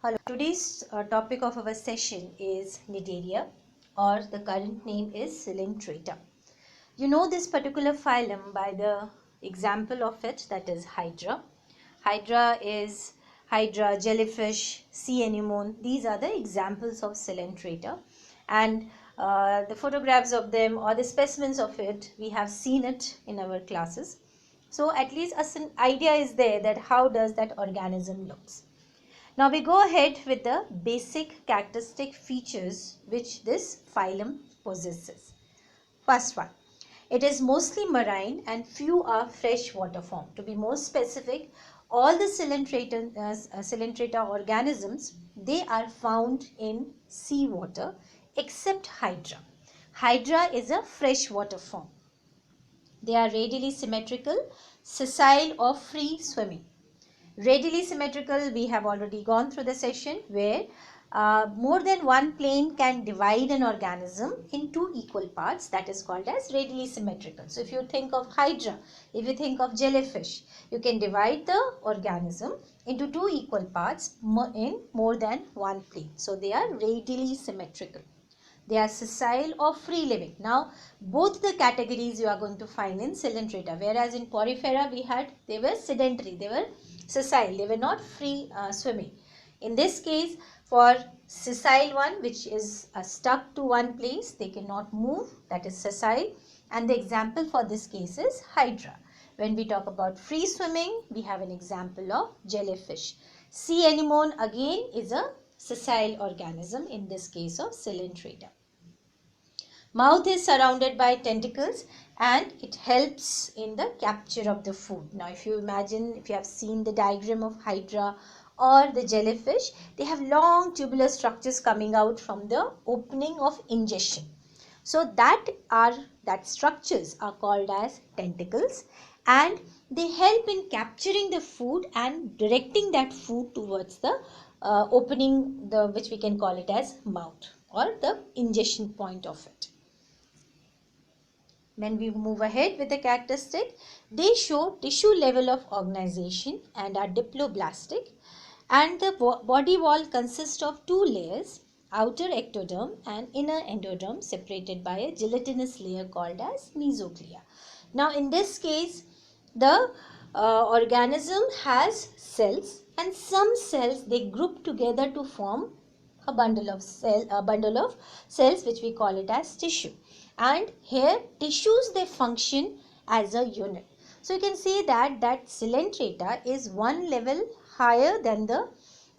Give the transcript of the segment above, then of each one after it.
Hello. Today's topic of our session is Cnidaria, or the current name is Coelenterata. You know this particular phylum by the example of it, that is Hydra. Hydra, jellyfish, sea anemone. These are the examples of Coelenterata, and the photographs of them or the specimens of it, we have seen it in our classes. So at least an idea is there that how does that organism looks. Now we go ahead with the basic characteristic features which this phylum possesses. First one, it is mostly marine and few are freshwater form. To be more specific, all the Coelenterata organisms, they are found in seawater except Hydra. Hydra is a freshwater form. They are radially symmetrical, sessile or free swimming. Radially symmetrical, we have already gone through the session where more than one plane can divide an organism in two equal parts. That is called as radially symmetrical. So if you think of Hydra, if you think of jellyfish, you can divide the organism into two equal parts in more than one plane. So they are radially symmetrical. They are sessile or free living. Now, both the categories you are going to find in Coelenterata, whereas in Porifera they were sedentary, they were sessile, they were not free swimming. In this case, for sessile one, which is stuck to one place, they cannot move, that is sessile, and the example for this case is Hydra. When we talk about free swimming, we have an example of jellyfish. Sea anemone again is a sessile organism, in this case of Coelenterata. Mouth is surrounded by tentacles and it helps in the capture of the food. Now if you imagine, if you have seen the diagram of Hydra or the jellyfish, they have long tubular structures coming out from the opening of ingestion. So that structures are called as tentacles, and they help in capturing the food and directing that food towards the opening, which we can call it as mouth or the ingestion point of it. When we move ahead with the characteristic, they show tissue level of organization and are diploblastic, and the body wall consists of two layers, outer ectoderm and inner endoderm, separated by a gelatinous layer called as mesoglia. Now in this case, the organism has cells, and some cells they group together to form a bundle of cells which we call it as tissue. And here tissues, they function as a unit. So you can see that Coelenterata is one level higher than the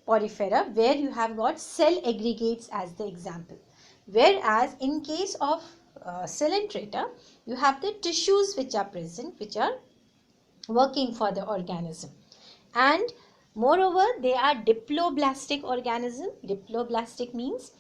Porifera, where you have got cell aggregates as the example. Whereas in case of Coelenterata, you have the tissues which are present, which are working for the organism. And moreover, they are diploblastic organism. Diploblastic means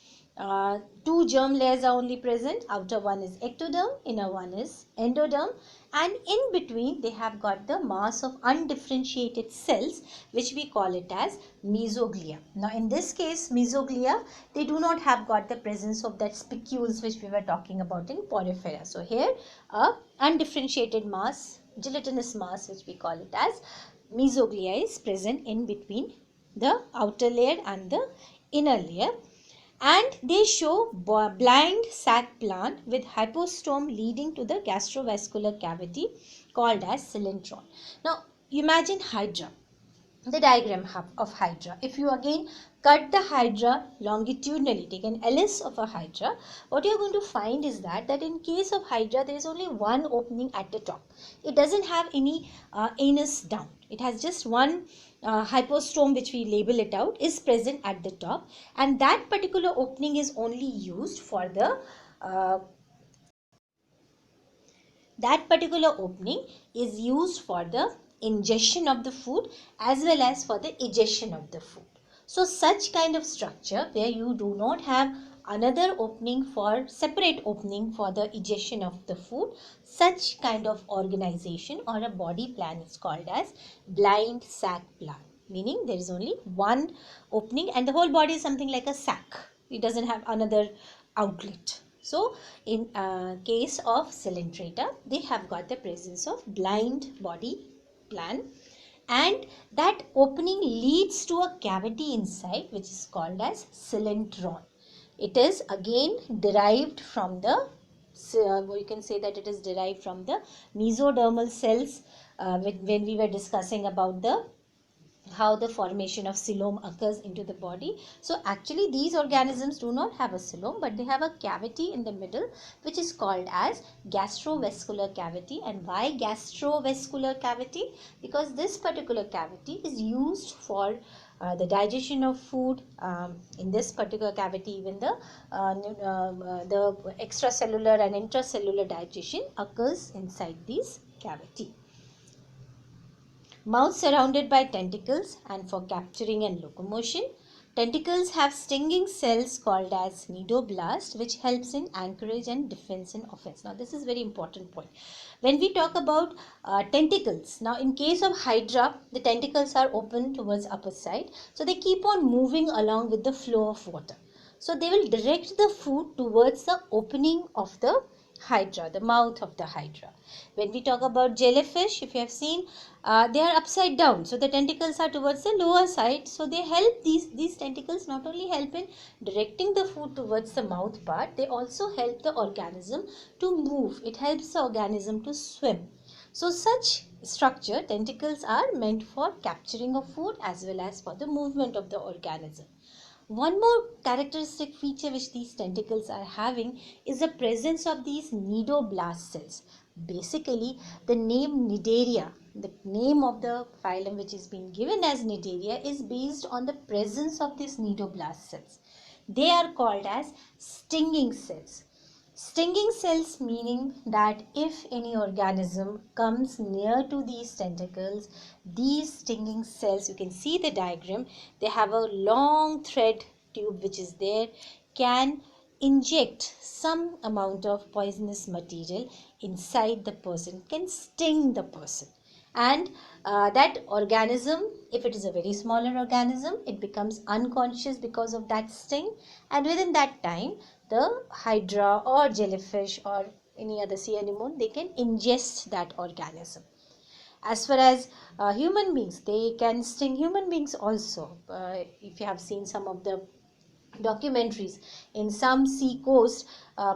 two germ layers are only present. Outer one is ectoderm, inner one is endoderm, and in between they have got the mass of undifferentiated cells, which we call it as mesoglia. Now in this case, mesoglia, they do not have got the presence of that spicules which we were talking about in Porifera. So here a undifferentiated mass, gelatinous mass, which we call it as mesoglia, is present in between the outer layer and the inner layer, and they show blind sac plant with hypostome leading to the gastrovascular cavity called as coelentron. Now imagine Hydra, the diagram of Hydra. If you again cut the Hydra longitudinally, take an LS of a Hydra, what you are going to find is that in case of Hydra, there is only one opening at the top. It doesn't have any anus down. It has just one hypostome, which we label it out, is present at the top, and that particular opening is only used for the ingestion of the food as well as for the egestion of the food. So such kind of structure where you do not have another opening for separate opening for the egestion of the food, such kind of organization or a body plan is called as blind sac plan, meaning there is only one opening and the whole body is something like a sac. It doesn't have another outlet. So in case of Coelenterata, they have got the presence of blind body plan, and that opening leads to a cavity inside which is called as cylindron. It is again derived from the, you can say that it is derived from the mesodermal cells, when we were discussing about the how the formation of coelom occurs into the body. So actually these organisms do not have a coelom, but they have a cavity in the middle which is called as gastrovascular cavity. And why gastrovascular cavity? Because this particular cavity is used for the digestion of food. In this particular cavity, even the extracellular and intracellular digestion occurs inside this cavity. Mouth surrounded by tentacles and for capturing and locomotion. Tentacles have stinging cells called as cnidoblast, which helps in anchorage and defense in offense. Now this is very important point. When we talk about tentacles, now in case of hydra, the tentacles are open towards upper side. So they keep on moving along with the flow of water. So they will direct the food towards the opening of the hydra, the mouth of the hydra. When we talk about jellyfish, if you have seen, they are upside down, so the tentacles are towards the lower side. So they help, these tentacles not only help in directing the food towards the mouth part, they also help the organism to move. It helps the organism to swim. So such structure, tentacles are meant for capturing of food as well as for the movement of the organism. One more characteristic feature which these tentacles are having is the presence of these cnidoblast cells. Basically, the name Cnidaria, the name of the phylum which is being given as Cnidaria, is based on the presence of these cnidoblast cells. They are called as stinging cells. Stinging cells meaning that if any organism comes near to these tentacles, these stinging cells, you can see the diagram, they have a long thread tube which is there, can inject some amount of poisonous material inside the person, can sting the person. And that organism, if it is a very smaller organism, it becomes unconscious because of that sting, and within that time the hydra or jellyfish or any other sea anemone, they can ingest that organism. As far as human beings, they can sting human beings also. If you have seen some of the documentaries, in some sea coast,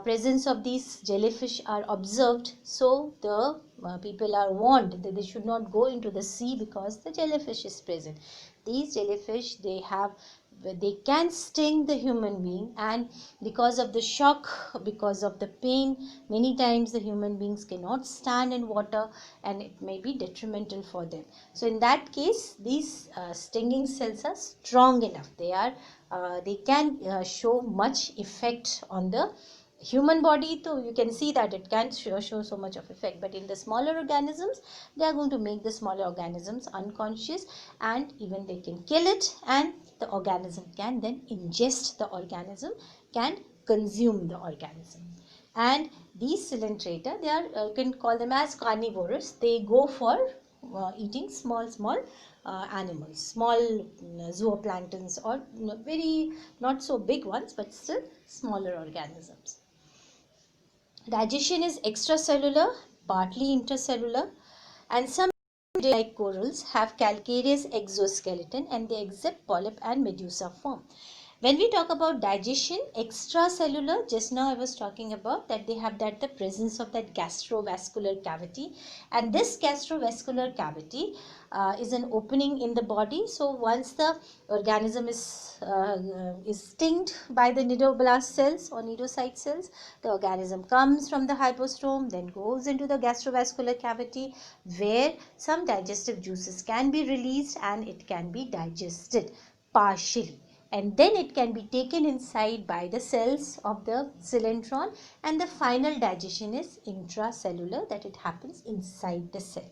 presence of these jellyfish are observed, so the people are warned that they should not go into the sea because the jellyfish is present. These jellyfish, they can sting the human being, and because of the shock, because of the pain, many times the human beings cannot stand in water and it may be detrimental for them. So in that case, these stinging cells are strong enough. They can show much effect on the human body too. You can see that it can show so much of effect, but in the smaller organisms, they are going to make the smaller organisms unconscious, and even they can kill it, and the organism can then ingest the organism, can consume the organism. And these coelenterata, they are, you can call them as carnivorous. They go for eating small animals, small zooplanktons, or very not so big ones, but still smaller organisms. Digestion is extracellular, partly intracellular, and some like corals have calcareous exoskeleton and they exhibit polyp and medusa form. When we talk about digestion, extracellular, just now I was talking about that they have the presence of that gastrovascular cavity, and this gastrovascular cavity is an opening in the body. So once the organism is stinged by the cnidoblast cells or cnidocyte cells, the organism comes from the hypostome, then goes into the gastrovascular cavity where some digestive juices can be released and it can be digested partially, and then it can be taken inside by the cells of the cylindron, and the final digestion is intracellular, that it happens inside the cell.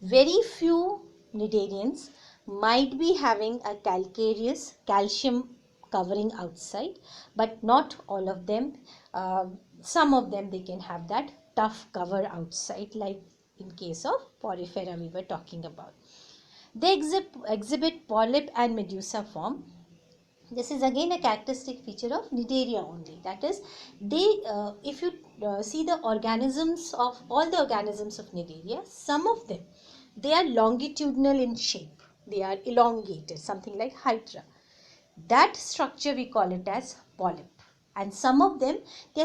Very few cnidarians might be having a calcareous calcium covering outside, but not all of them. Some of them, they can have that tough cover outside, like in case of porifera we were talking about. They exhibit polyp and medusa form. This is again a characteristic feature of Cnidaria only. That is, if you see the organisms of all the organisms of Cnidaria, some of them, they are longitudinal in shape. They are elongated, something like hydra. That structure we call it as polyp. And some of them, they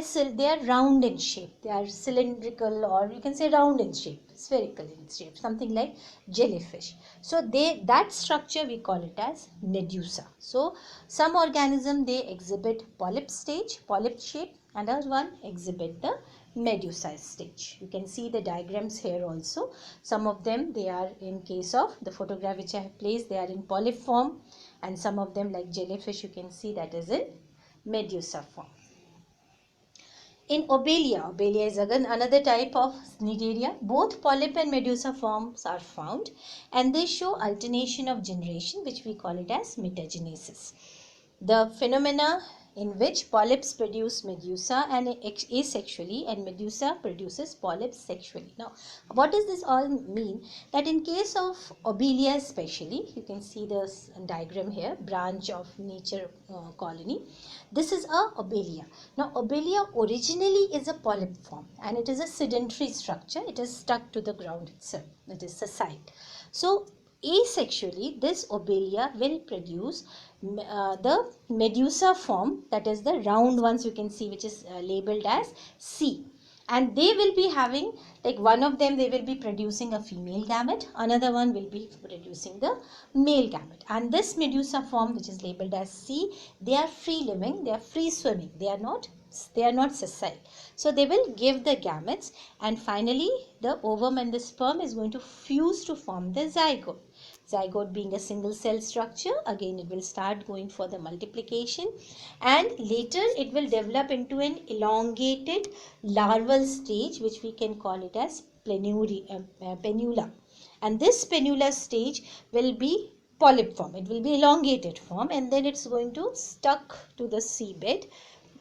are round in shape. They are cylindrical, or you can say round in shape, spherical in shape, something like jellyfish. So that structure we call it as medusa. So some organism, they exhibit polyp shape, and other one exhibit the medusa stage. You can see the diagrams here also. Some of them, they are, in case of the photograph which I have placed, they are in polyp form, and some of them, like jellyfish, you can see that is in medusa form. In Obelia is again another type of cnidaria. Both polyp and medusa forms are found, and they show alternation of generation, which we call it as metagenesis. The phenomena in which polyps produce medusa and asexually, and medusa produces polyps sexually. Now, what does this all mean? That in case of Obelia especially, you can see this diagram here, branch of nature colony. This is a Obelia. Now, Obelia originally is a polyp form, and it is a sedentary structure. It is stuck to the ground itself. It is sessile. So, asexually, this Obelia will produce the medusa form, that is the round ones you can see, which is labeled as C. And they will be having, like one of them, they will be producing a female gamete, another one will be producing the male gamete. And this medusa form, which is labeled as C, they are free living, they are free swimming, they are not sessile. So they will give the gametes, and finally the ovum and the sperm is going to fuse to form the zygote. Zygote being a single cell structure, again it will start going for the multiplication, and later it will develop into an elongated larval stage, which we can call it as penula. And this penula stage will be polyp form. It will be elongated form, and then it's going to stuck to the seabed,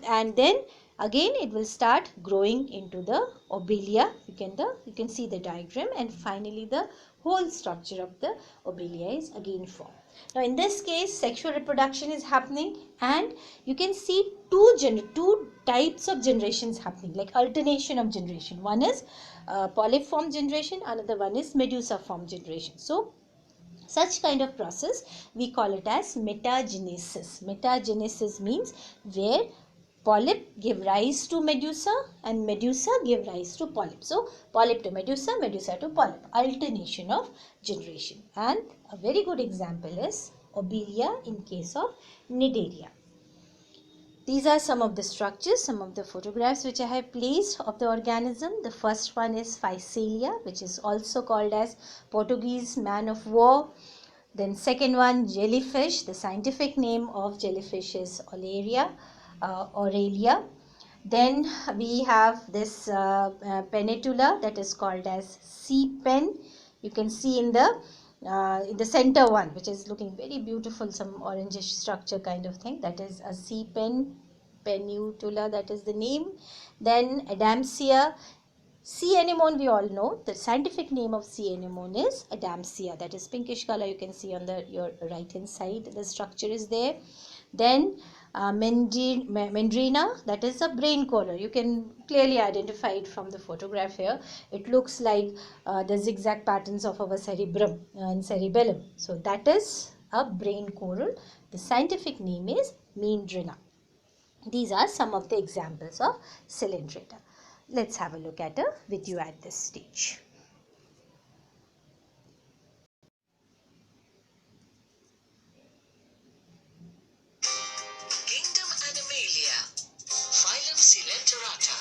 and then again it will start growing into the Obelia. You can see the diagram, and finally the whole structure of the Obelia is again formed. Now in this case, sexual reproduction is happening, and you can see two types of generations happening, like alternation of generation. One is polyp form generation, another one is medusa form generation. So such kind of process we call it as metagenesis. Metagenesis means where polyp give rise to medusa and medusa give rise to polyp. So polyp to medusa, medusa to polyp, alternation of generation. And a very good example is Obelia in case of Cnidaria. These are some of the structures, some of the photographs which I have placed of the organism. The first one is Physalia, which is also called as Portuguese man of war. Then second one, jellyfish. The scientific name of jellyfish is Aurelia. Then we have this pennatula, that is called as sea pen. You can see in the center one, which is looking very beautiful, some orangish structure kind of thing, that is a sea pen, pennatula, that is the name. Then Adamsia. Sea anemone, we all know. The scientific name of sea anemone is Adamsia. That is pinkish color. You can see on your right hand side. The structure is there. Then Mendrina, that is a brain collar. You can clearly identify it from the photograph here. It looks like the zigzag patterns of our cerebrum and cerebellum. So that is a brain coral. The scientific name is Mendrina. These are some of the examples of Coelenterata. Let's have a look at a video at this stage. Kingdom Animalia, phylum Coelenterata.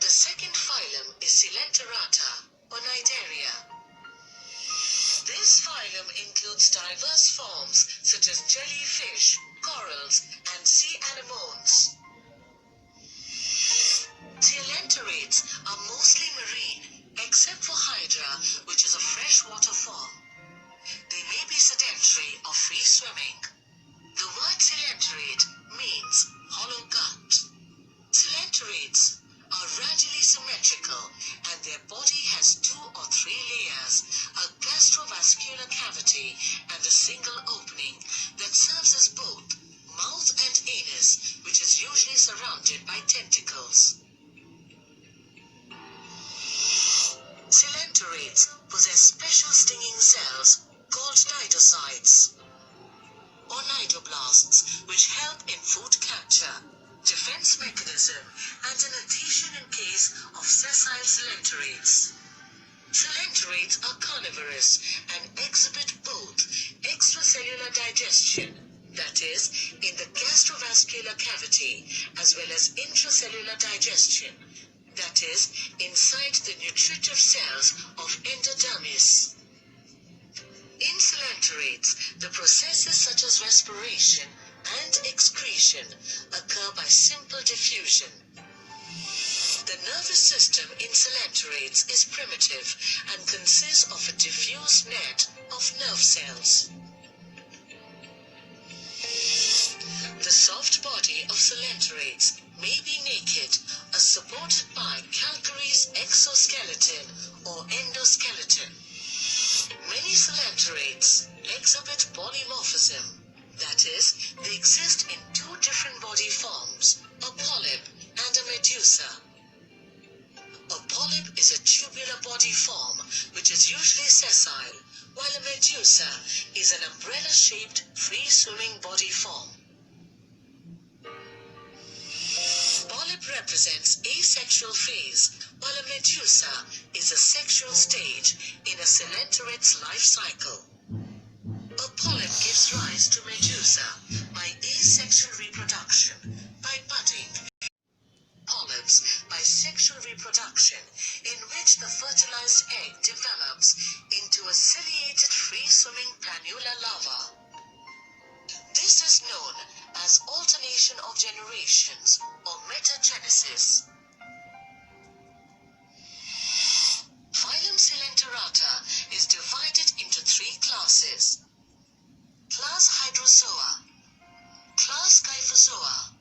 The second phylum is Coelenterata, or Cnidaria. This phylum includes diverse forms such as jellyfish, corals, and sea anemones. Coelenterates are mostly marine, except for Hydra, which is a freshwater form. They may be sedentary or free swimming. The word coelenterate means hollow gut. Coelenterates are radially symmetrical, and their body has 2 or 3 layers, a gastrovascular cavity, and a single opening that serves as both mouth and anus, which is usually surrounded by tentacles. Coelenterates or nidoblasts, which help in food capture, defense mechanism, and an adhesion in case of sessile coelenterate. Coelenterate are carnivorous and exhibit both extracellular digestion, that is, in the gastrovascular cavity, as well as intracellular digestion, that is, inside the nutritive cells of endodermis. In coelenterates, the processes such as respiration and excretion occur by simple diffusion. The nervous system in coelenterates is primitive and consists of a diffuse net of nerve cells. The soft body of coelenterates may be naked or supported by calcareous exoskeleton or endoskeleton. Many coelenterates exhibit polymorphism, that is, they exist in two different body forms, a polyp and a medusa. A polyp is a tubular body form which is usually sessile, while a medusa is an umbrella-shaped, free-swimming body form. Polyp represents asexual phase, while a medusa is a sexual stage in a coelenterate's life cycle. A polyp gives rise to medusa by asexual reproduction, by budding. Polyps by sexual reproduction, in which the fertilized egg develops into a ciliated free-swimming planula larva. This is known as alternation of generations or metagenesis. Phylum Coelenterata is divided into three classes: Class Hydrozoa, Class Scyphozoa,